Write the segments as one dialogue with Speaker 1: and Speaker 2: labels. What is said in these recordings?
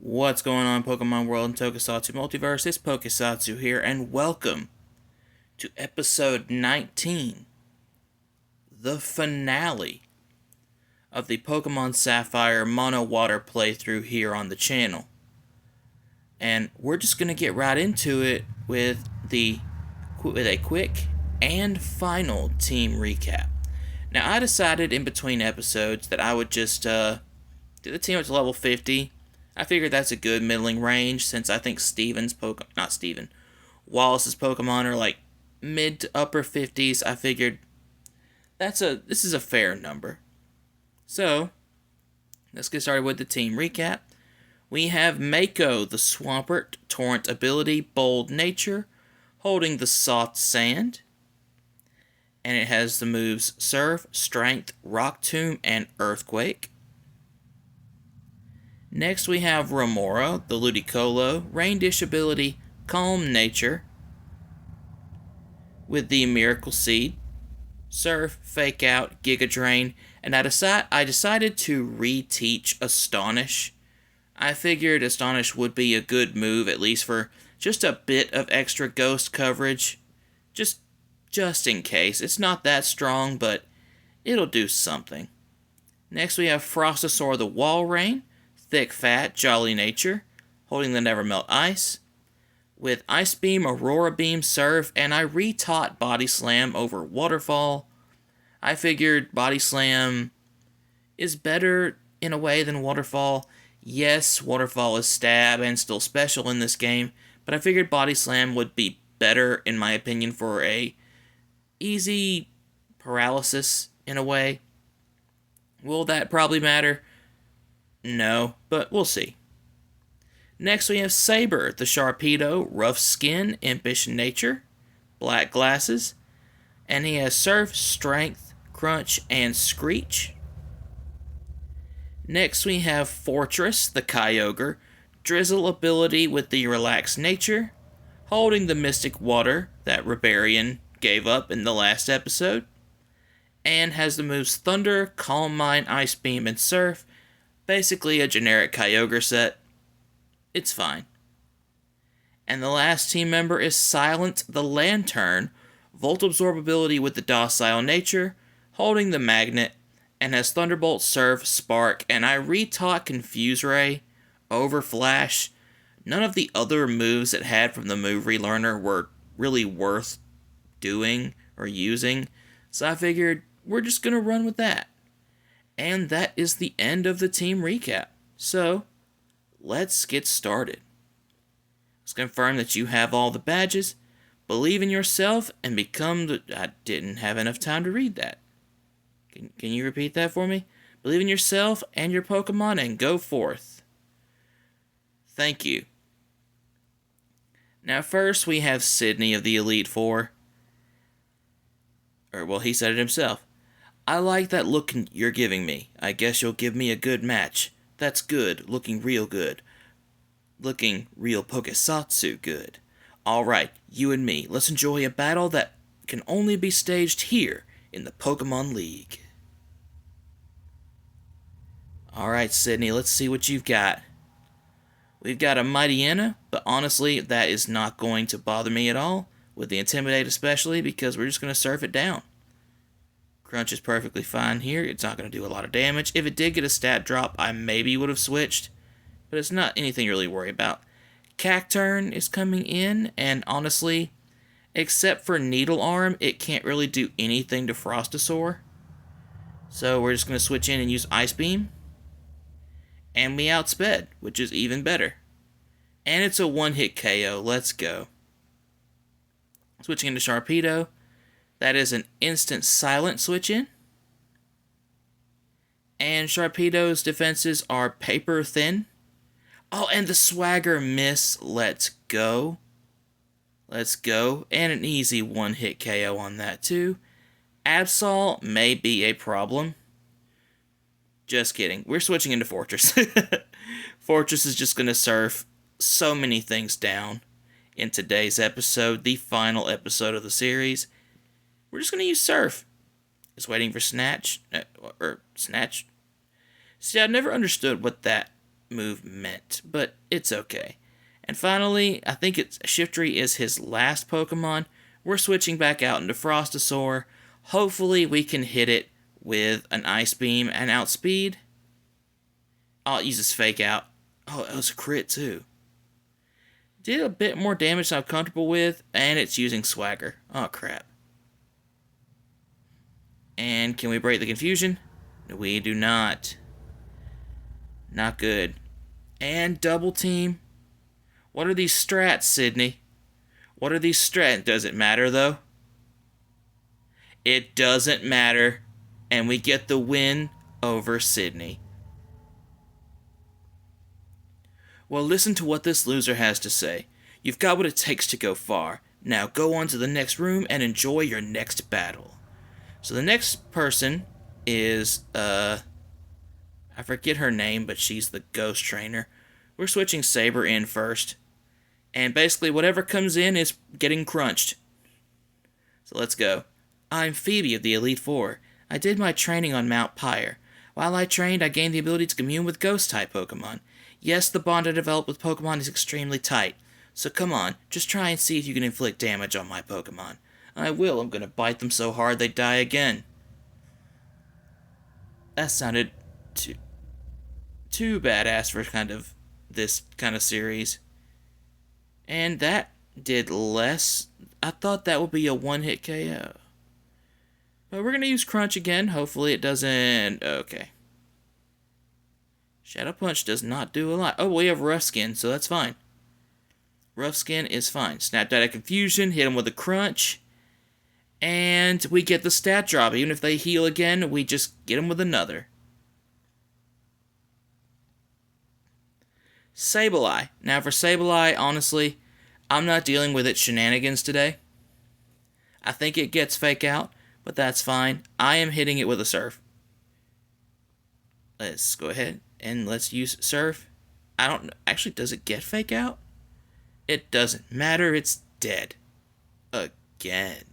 Speaker 1: What's going on, Pokemon World and Tokusatsu Multiverse? It's Pokesatsu here, and welcome to episode 19, the finale of the Pokemon Sapphire Mono Water playthrough here on the channel. And we're just going to get right into it with a quick and final team recap. Now, I decided in between episodes that I would just do the team up to level 50. I figured that's a good middling range since I think Wallace's Pokemon are like mid to upper 50s. I figured this is a fair number. So, let's get started with the team recap. We have Mako, the Swampert, Torrent ability, Bold Nature, holding the Soft Sand. And it has the moves Surf, Strength, Rock Tomb, and Earthquake. Next we have Remora, the Ludicolo, Rain Dish ability, Calm Nature, with the Miracle Seed, Surf, Fake Out, Giga Drain, and I decided to reteach Astonish. I figured Astonish would be a good move, at least for just a bit of extra ghost coverage, just in case. It's not that strong, but it'll do something. Next we have Frostosaur, the Walrein, Thick Fat, Jolly Nature, holding the Nevermelt Ice, with Ice Beam, Aurora Beam, Surf, and I retaught Body Slam over Waterfall. I figured Body Slam is better in a way than Waterfall. Yes, Waterfall is stab and still special in this game, but I figured Body Slam would be better, in my opinion, for a easy paralysis in a way. Will that probably matter? No, but we'll see. Next we have Saber, the Sharpedo, Rough Skin, Impish Nature, Black Glasses, and he has Surf, Strength, Crunch, and Screech. Next we have Fortress, the Kyogre, Drizzle ability with the Relaxed Nature, holding the Mystic Water that Ribarian gave up in the last episode, and has the moves Thunder, Calm Mind, Ice Beam, and Surf. Basically a generic Kyogre set. It's fine. And the last team member is Silent the Lantern, Volt Absorb ability with the Docile Nature, holding the Magnet, and has Thunderbolt, Surf, Spark, and I retaught Confuse Ray over Flash. None of the other moves it had from the move relearner were really worth doing or using, so I figured we're just going to run with that. And that is the end of the team recap. So, let's get started. Let's confirm that you have all the badges, believe in yourself, and become the... I didn't have enough time to read that. Can you repeat that for me? Believe in yourself and your Pokemon and go forth. Thank you. Now first we have Sydney of the Elite Four. He said it himself. I like that look you're giving me. I guess you'll give me a good match. That's good. Looking real good. Looking real Pokesatsu good. Alright, you and me. Let's enjoy a battle that can only be staged here in the Pokemon League. Alright, Sydney, let's see what you've got. We've got a Mightyena, but honestly, that is not going to bother me at all. With the Intimidate especially, because we're just going to surf it down. Crunch is perfectly fine here. It's not going to do a lot of damage. If it did get a stat drop, I maybe would have switched. But it's not anything to really worry about. Cacturn is coming in, and honestly, except for Needle Arm, it can't really do anything to Frostosaur. So we're just going to switch in and use Ice Beam. And we outsped, which is even better. And it's a one-hit KO. Let's go. Switching into Sharpedo. That is an instant silent switch in. And Sharpedo's defenses are paper thin. Oh, and the Swagger miss. Let's go. Let's go. And an easy one-hit KO on that too. Absol may be a problem. Just kidding. We're switching into Fortress. Fortress is just going to surf so many things down in today's episode, the final episode of the series. We're just going to use Surf. Snatch. See, I never understood what that movement, but it's okay. And finally, I think it's Shiftry is his last Pokemon. We're switching back out into Frostosaur. Hopefully we can hit it with an Ice Beam and outspeed. I'll use this Fake Out. Oh, it was a crit too. Did a bit more damage than I'm comfortable with, and it's using Swagger. Oh, crap. And can we break the confusion? No, we do not. Not good. And double team. What are these strats, Sydney? What are these strats? Does it matter, though? It doesn't matter. And we get the win over Sydney. Well, listen to what this loser has to say. You've got what it takes to go far. Now go on to the next room and enjoy your next battle. So the next person is, I forget her name, but she's the ghost trainer. We're switching Saber in first. And basically whatever comes in is getting crunched. So let's go. I'm Phoebe of the Elite Four. I did my training on Mount Pyre. While I trained, I gained the ability to commune with ghost-type Pokemon. Yes, the bond I developed with Pokemon is extremely tight. So come on, just try and see if you can inflict damage on my Pokemon. I will. I'm gonna bite them so hard they die again. That sounded too badass for this kind of series. And that did less. I thought that would be a one-hit KO. But we're gonna use Crunch again. Hopefully it doesn't... Okay. Shadow Punch does not do a lot. Oh, we have Rough Skin, so that's fine. Rough Skin is fine. Snapped out of Confusion, hit him with a Crunch, and we get the stat drop. Even if they heal again, we just get them with another. Sableye. Now for Sableye, honestly, I'm not dealing with its shenanigans today. I think it gets Fake Out, but that's fine. I am hitting it with a Surf. Let's go ahead and let's use Surf. I don't know. Actually, does it get Fake Out? It doesn't matter. It's dead. Again.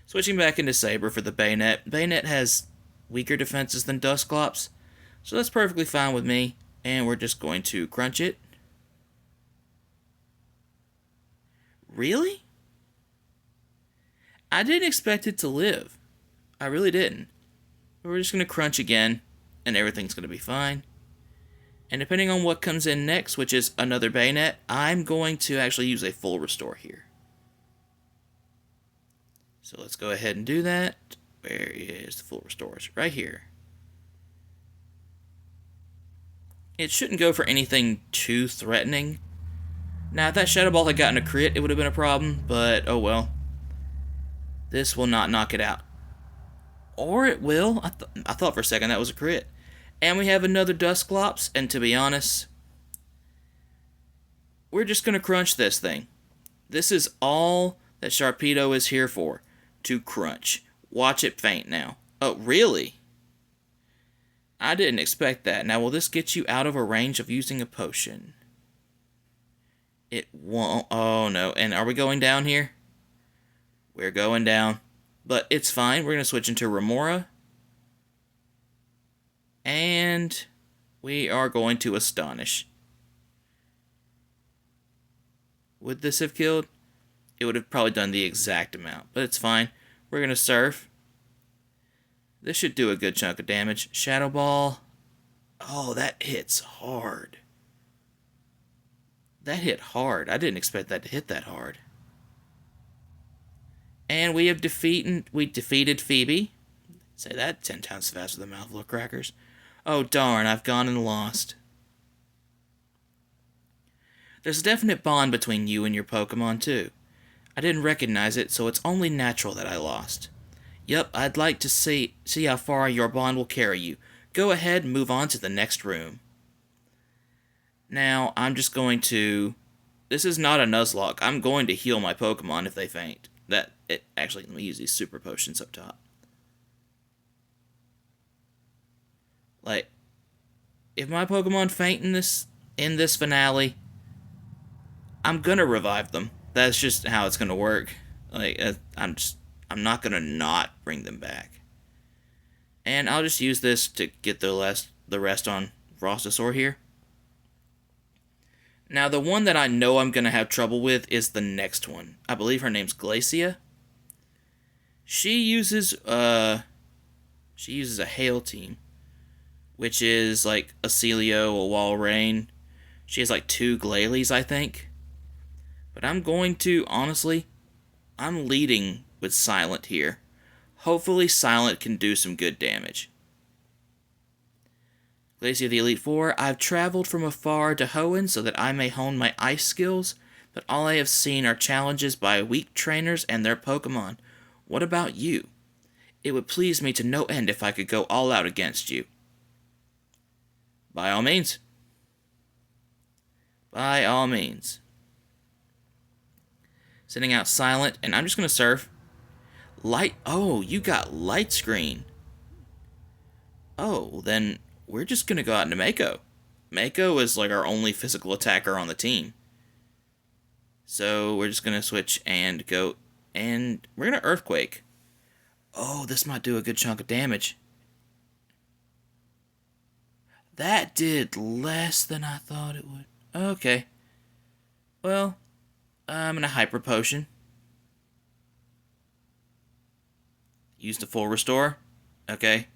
Speaker 1: Switching back into Saber for the Bayonet. Bayonet has weaker defenses than Dusclops, so that's perfectly fine with me. And we're just going to crunch it. Really? I didn't expect it to live. I really didn't. But we're just going to crunch again, and everything's going to be fine. And depending on what comes in next, which is another Bayonet, I'm going to actually use a full restore here. So let's go ahead and do that. Where is the full restores? Right here. It shouldn't go for anything too threatening. Now, if that Shadow Ball had gotten a crit, it would have been a problem, but oh well. This will not knock it out. Or it will. I thought for a second that was a crit. And we have another Dusclops, and to be honest, we're just going to crunch this thing. This is all that Sharpedo is here for, to crunch. Watch it faint now. Oh, really? I didn't expect that. Now, will this get you out of a range of using a potion? It won't. Oh, no. And are we going down here? We're going down. But it's fine. We're going to switch into Remora. And we are going to Astonish. Would this have killed? It would have probably done the exact amount. But it's fine. We're going to Surf. This should do a good chunk of damage. Shadow Ball. Oh, that hits hard. That hit hard. I didn't expect that to hit that hard. And we defeated Phoebe. Say that 10 times faster than mouthful of crackers. Oh, darn, I've gone and lost. There's a definite bond between you and your Pokemon, too. I didn't recognize it, so it's only natural that I lost. Yep, I'd like to see how far your bond will carry you. Go ahead and move on to the next room. Now, I'm just going to... This is not a Nuzlocke. I'm going to heal my Pokemon if they faint. Actually, let me use these super potions up top. Like, if my Pokemon faint in this finale, I'm gonna revive them. That's just how it's gonna work. Like, I'm not gonna not bring them back. And I'll just use this to get the rest on Frostosaur here. Now, the one that I know I'm going to have trouble with is the next one. I believe her name's Glacia. She uses a Hail Team, which is like a Celio, a Walrein. She has like 2 Glalie, I think. But I'm going to, honestly, I'm leading with Silent here. Hopefully Silent can do some good damage. Glacia the Elite Four, I've traveled from afar to Hoenn so that I may hone my ice skills, but all I have seen are challenges by weak trainers and their Pokemon. What about you? It would please me to no end if I could go all out against you. By all means. By all means. Sending out Silent, and I'm just going to surf. Light. Oh, you got Light Screen. Oh, then we're just going to go out into Mako. Mako is like our only physical attacker on the team. So we're just going to switch and go, and we're going to Earthquake. Oh, this might do a good chunk of damage. That did less than I thought it would. Okay. Well, I'm going to Hyper Potion. Use the full restore. Okay.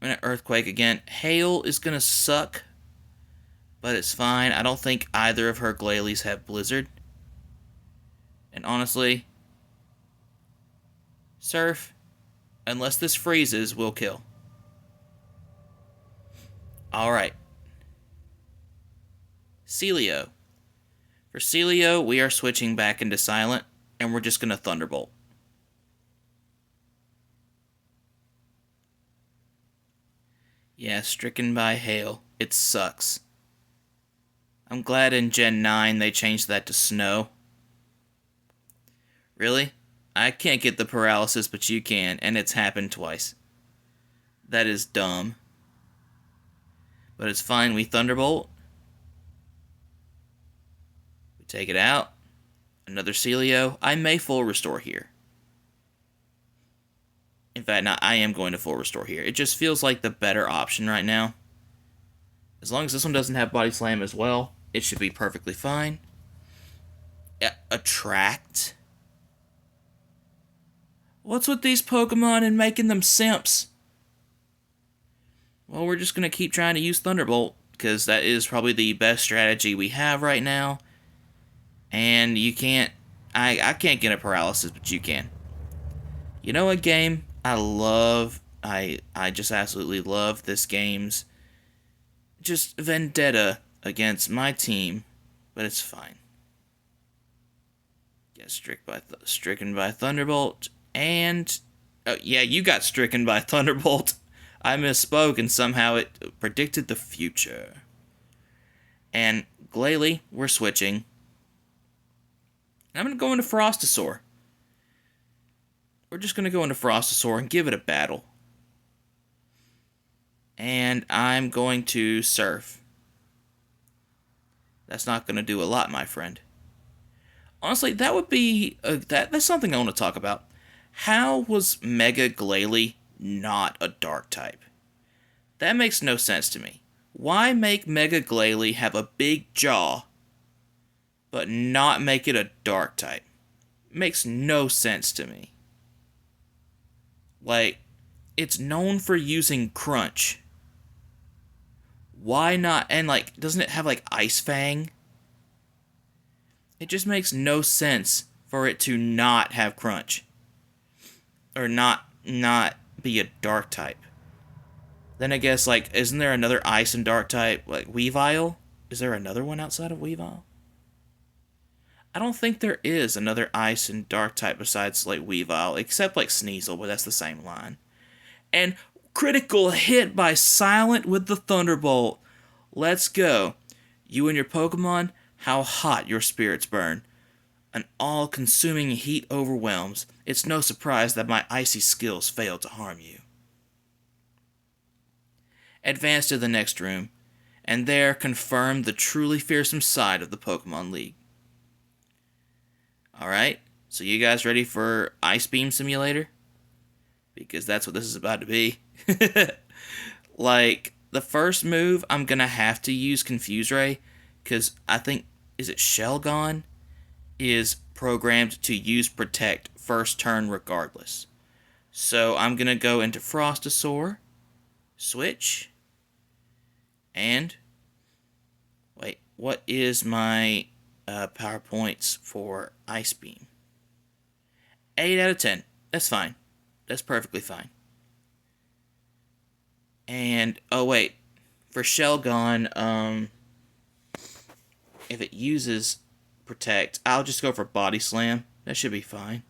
Speaker 1: I'm going to Earthquake again. Hail is going to suck, but it's fine. I don't think either of her Glalies have Blizzard. And honestly, Surf, unless this freezes, will kill. Alright. Celio. For Celio, we are switching back into Silent, and we're just going to Thunderbolt. Yeah, stricken by hail. It sucks. I'm glad in Gen 9 they changed that to snow. Really? I can't get the paralysis, but you can, and it's happened twice. That is dumb. But it's fine, we Thunderbolt. We take it out. Another Celio. I may full restore here. In fact, no, I am going to full restore here. It just feels like the better option right now. As long as this one doesn't have Body Slam as well, it should be perfectly fine. Attract. What's with these Pokemon and making them simps? Well, we're just going to keep trying to use Thunderbolt, because that is probably the best strategy we have right now. And you can't... I can't get a paralysis, but you can. You know what game I love? I just absolutely love this game's just vendetta against my team, but it's fine. Get stricken by Thunderbolt, and... Oh, yeah, you got stricken by Thunderbolt. I misspoke, and somehow it predicted the future. And Glalie, we're switching. I'm going to go into Frostosaur. We're just going to go into Frostosaur and give it a battle. And I'm going to Surf. That's not going to do a lot, my friend. Honestly, that would be... that's something I want to talk about. How was Mega Glalie not a Dark type? That makes no sense to me. Why make Mega Glalie have a big jaw, but not make it a Dark type? Makes no sense to me. Like, it's known for using Crunch. Why not? And, like, doesn't it have, like, Ice Fang? It just makes no sense for it to not have Crunch. Or not be a Dark type. Then I guess, like, isn't there another Ice and Dark type? Like, Weavile? Is there another one outside of Weavile? I don't think there is another Ice and Dark type besides, like, Weavile. Except, like, Sneasel, but that's the same line. And critical hit by Silent with the Thunderbolt. Let's go. You and your Pokemon, how hot your spirits burn. An all-consuming heat overwhelms. It's no surprise that my icy skills fail to harm you. Advance to the next room, and there confirm the truly fearsome side of the Pokemon League. Alright, so you guys ready for Ice Beam Simulator? Because that's what this is about to be. Like, The first move, I'm going to have to use Confuse Ray, because I think, is it Shelgon? Is programmed to use Protect first turn regardless. So I'm going to go into Frostosaur, switch, and wait, what is my power points for Ice Beam? 8 out of 10. That's fine. That's perfectly fine. And, oh wait, for Shelgon, if it uses Protect, I'll just go for Body Slam. That should be fine.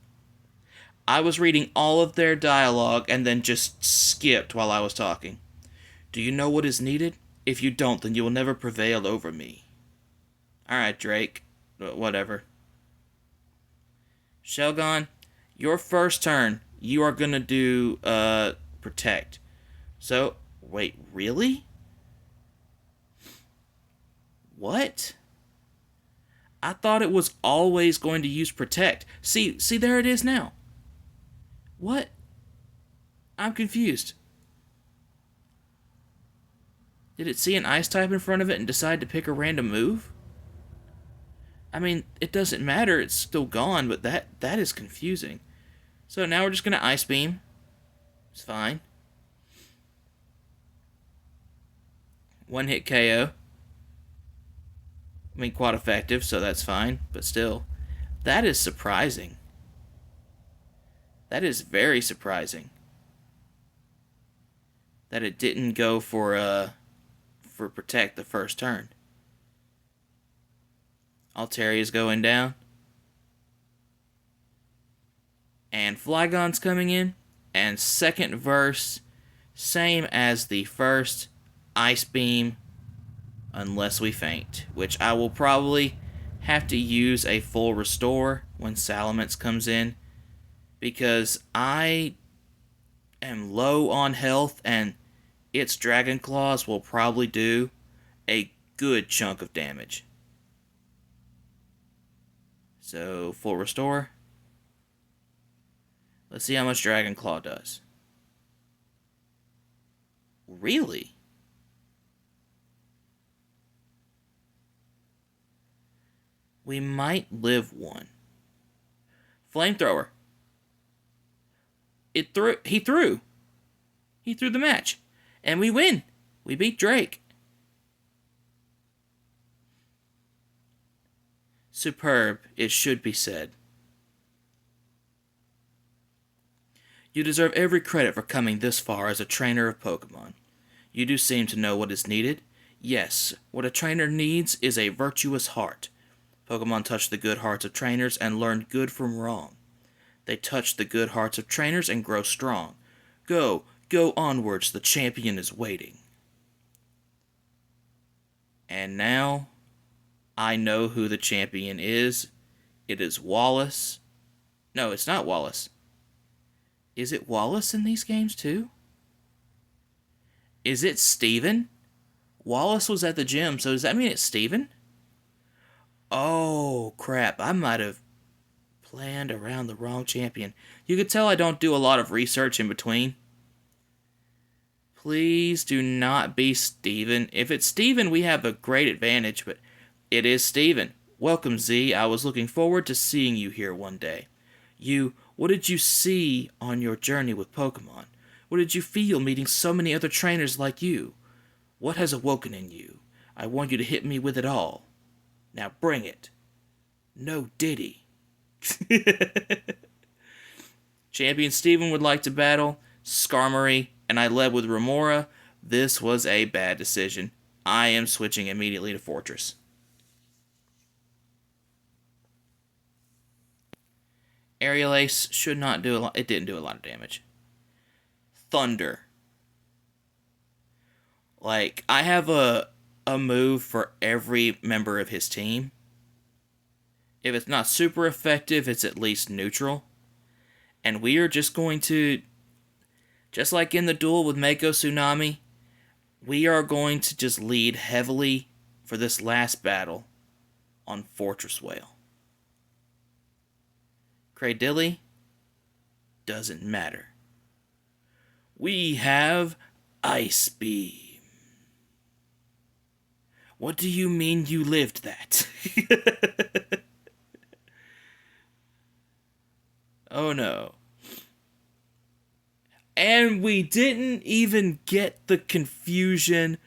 Speaker 1: I was reading all of their dialogue and then just skipped while I was talking. Do you know what is needed? If you don't, then you will never prevail over me. Alright, Drake. Whatever. Shelgon, your first turn, you are gonna do, Protect. So, wait, really? What? I thought it was always going to use Protect. See, there it is now. What? I'm confused. Did it see an Ice type in front of it and decide to pick a random move? I mean, it doesn't matter, it's still gone, but that is confusing. So now we're just going to Ice Beam. It's fine. One hit KO. I mean, quite effective, so that's fine, but still. That is surprising. That is very surprising. That it didn't go for Protect the first turn. Alteria's going down. And Flygon's coming in. And second verse, same as the first, Ice Beam, unless we faint, which I will probably have to use a full restore when Salamence comes in, because I am low on health and its Dragon Claws will probably do a good chunk of damage. So, full restore. Let's see how much Dragon Claw does. Really? We might live one. Flamethrower. He threw the match. And we win. We beat Drake. Superb, it should be said. You deserve every credit for coming this far as a trainer of Pokemon. You do seem to know what is needed. Yes, what a trainer needs is a virtuous heart. Pokemon touch the good hearts of trainers and learn good from wrong. They touch the good hearts of trainers and grow strong. Go onwards, the champion is waiting. And now, I know who the champion is. It is Wallace. No, it's not Wallace. Is it Wallace in these games too? Is it Steven? Wallace was at the gym, so does that mean it's Steven? Oh, crap. I might have planned around the wrong champion. You could tell I don't do a lot of research in between. Please do not be Steven. If it's Steven, we have a great advantage, but it is Steven. Welcome, Z. I was looking forward to seeing you here one day. What did you see on your journey with Pokemon? What did you feel meeting so many other trainers like you? What has awoken in you? I want you to hit me with it all. Now bring it. No Diddy. Champion Steven would like to battle Skarmory, and I led with Remora. This was a bad decision. I am switching immediately to Fortress. Aerial Ace should not do a lot. It didn't do a lot of damage. Thunder. Like, I have a move for every member of his team. If it's not super effective, it's at least neutral. And we are just going to, just like in the duel with Mako Tsunami, we are going to just lead heavily for this last battle on Fortress Whale. Cradilly doesn't matter. We have Ice Beam. What do you mean you lived that? Oh no. And we didn't even get the confusion.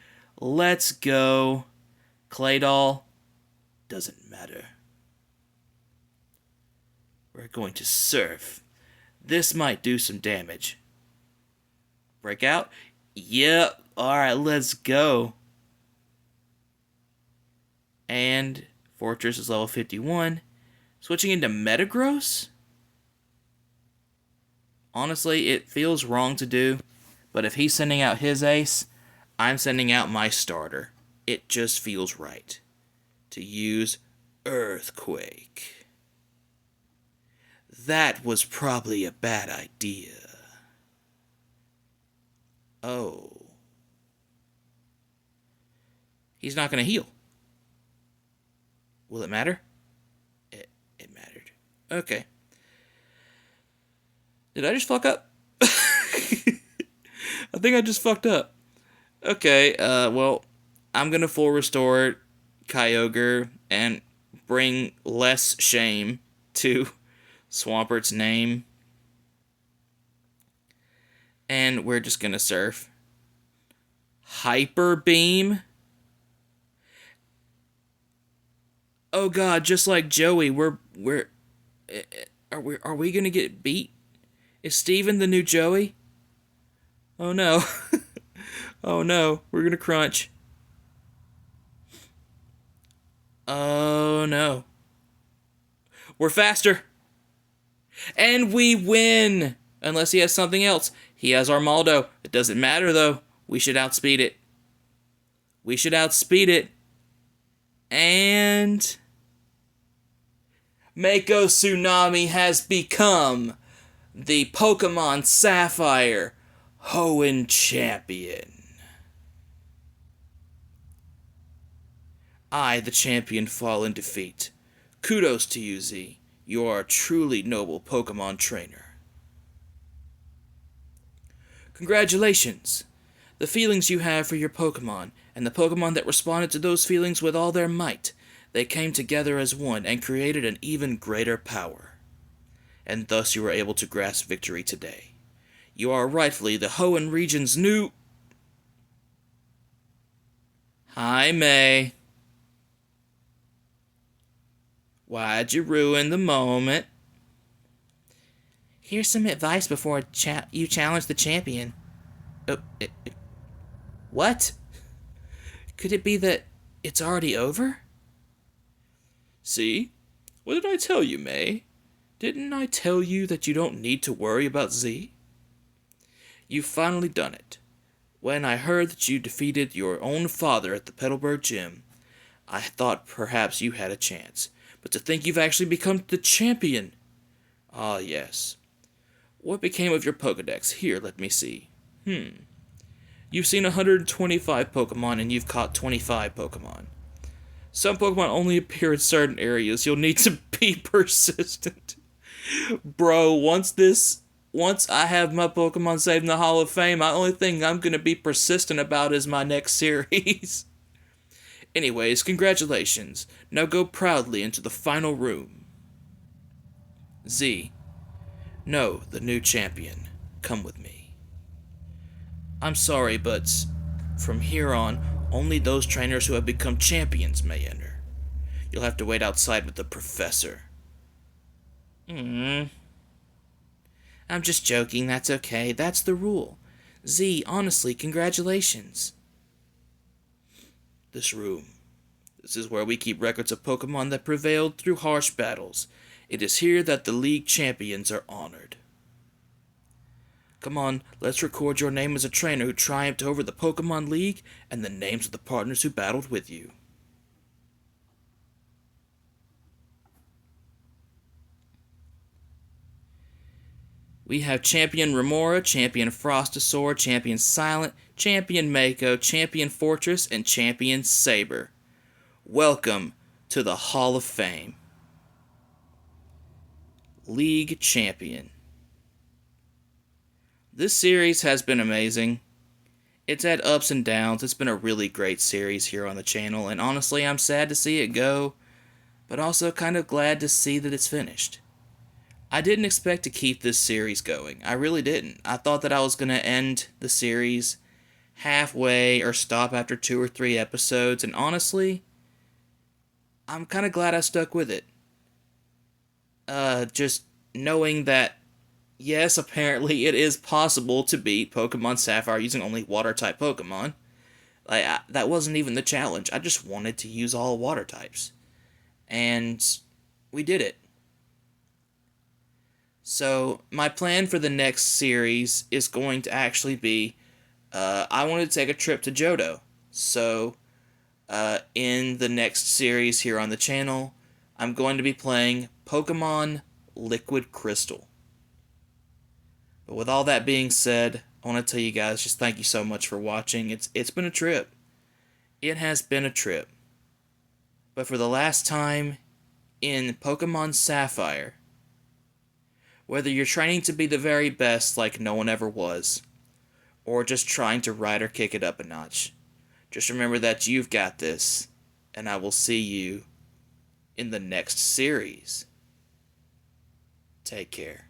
Speaker 1: Let's go. Clay doll. Doesn't matter. We're going to surf. This might do some damage. Breakout? Yep. Alright, let's go. And Fortress is level 51. Switching into Metagross? Honestly, it feels wrong to do, but if he's sending out his ace, I'm sending out my starter. It just feels right to use Earthquake. That was probably a bad idea. Oh. He's not going to heal. Will it matter? It mattered. Okay. Did I just fuck up? I think I just fucked up. Okay, well, I'm gonna full restore Kyogre and bring less shame to Swampert's name. And we're just gonna surf. Hyper Beam? Oh god, just like Joey, are we gonna get beat? Is Steven the new Joey? Oh no. Oh no, we're gonna crunch. Oh no. We're faster. And we win! Unless he has something else. He has Armaldo. It doesn't matter though. We should outspeed it. We should outspeed it. And Mako Tsunami has become the Pokemon Sapphire Hoenn Champion. I, the champion, fall in defeat. Kudos to you, Z. You are a truly noble Pokemon trainer. Congratulations! The feelings you have for your Pokemon, and the Pokemon that responded to those feelings with all their might, they came together as one and created an even greater power. And thus you were able to grasp victory today. You are rightfully the Hoenn region's new... Hi, May. Why'd you ruin the moment? Here's some advice before you challenge the champion. Oh, what? Could it be that it's already over? See? What did I tell you, May? Didn't I tell you that you don't need to worry about Z? You've finally done it. When I heard that you defeated your own father at the Petalburg Gym, I thought perhaps you had a chance. But to think you've actually become the champion. Ah, yes. What became of your Pokedex? Here, let me see. You've seen 125 Pokemon and you've caught 25 Pokemon. Some Pokemon only appear in certain areas. You'll need to be persistent. Bro, once I have my Pokemon saved in the Hall of Fame, the only thing I'm going to be persistent about is my next series. Anyways, congratulations. Now go proudly into the final room. Z. No, the new champion. Come with me. I'm sorry, but from here on, only those trainers who have become champions may enter. You'll have to wait outside with the professor. I'm just joking, that's okay. That's the rule. Z, honestly, congratulations. This room. This is where we keep records of Pokemon that prevailed through harsh battles. It is here that the League champions are honored. Come on, let's record your name as a trainer who triumphed over the Pokemon League and the names of the partners who battled with you. We have Champion Remora, Champion Frostosaur, Champion Silent, Champion Mako, Champion Fortress, and Champion Saber. Welcome to the Hall of Fame. League Champion. This series has been amazing. It's had ups and downs. It's been a really great series here on the channel, and honestly, I'm sad to see it go, but also kind of glad to see that it's finished. I didn't expect to keep this series going. I really didn't. I thought that I was going to end the series halfway or stop after 2 or 3 episodes, and honestly, I'm kind of glad I stuck with it. Just knowing that, yes, apparently it is possible to beat Pokemon Sapphire using only Water-type Pokemon. That wasn't even the challenge. I just wanted to use all Water types. And we did it. So, my plan for the next series is going to actually be, I want to take a trip to Johto. So, in the next series here on the channel, I'm going to be playing Pokemon Liquid Crystal. But with all that being said, I want to tell you guys just thank you so much for watching. It's been a trip. It has been a trip. But for the last time in Pokemon Sapphire, whether you're training to be the very best like no one ever was, or just trying to ride or kick it up a notch, just remember that you've got this, and I will see you in the next series. Take care.